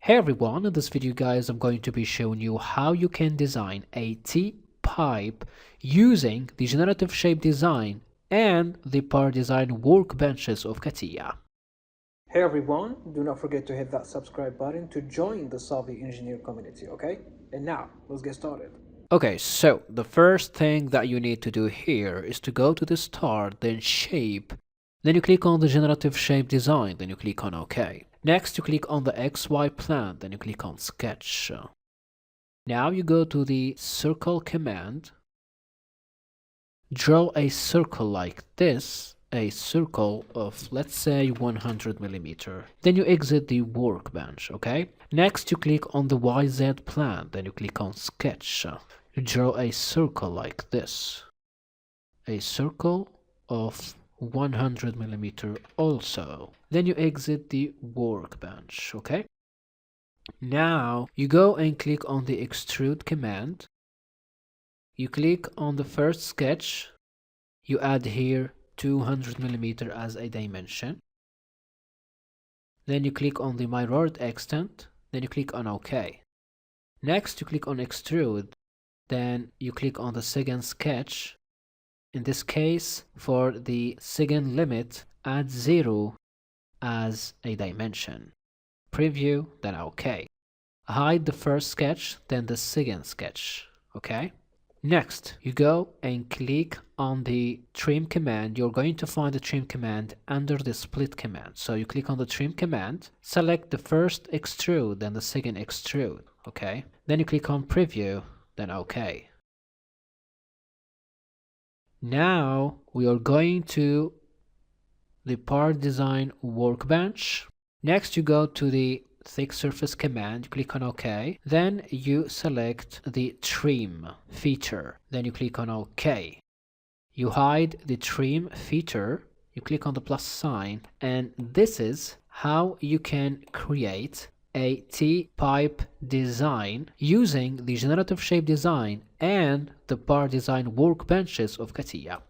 Hey everyone, in this video guys I'm going to be showing you how you can design a T-pipe using the generative shape design and the power design workbenches of CATIA. Hey everyone, do not forget to hit that subscribe button to join the Savvy Engineer community, okay? And now, let's get started. Okay, so the first thing that you need to do here is to go to the start, then shape, then you click on the generative shape design, then you click on OK. Next you click on the XY plan, then you click on sketch. Now you go to the circle command, draw a circle like this, a circle of let's say 100 millimeter. Then you exit the workbench, okay? Next you click on the YZ plan, then you click on sketch. You draw a circle like this, a circle of 100 millimeter also. Then you exit the workbench, okay? Now you go and click on the extrude command. You click on the first sketch. You add here 200 millimeter as a dimension. Then you click on the mirrored extent. Then you click on OK. Next you click on extrude. Then you click on the second sketch. In this case, for the second limit, add 0 as a dimension. Preview, then OK. Hide the first sketch, then the second sketch. Okay? Next, you go and click on the trim command. You're going to find the trim command under the split command. So you click on the trim command, select the first extrude, then the second extrude. Okay? Then you click on preview, then OK. Now we are going to the part design workbench. Next you go to the thick surface command, you click on OK, then you select the trim feature, then you click on OK. You hide the trim feature, you click on the plus sign, and this is how you can create a T-pipe design using the generative shape design and the part design workbenches of CATIA.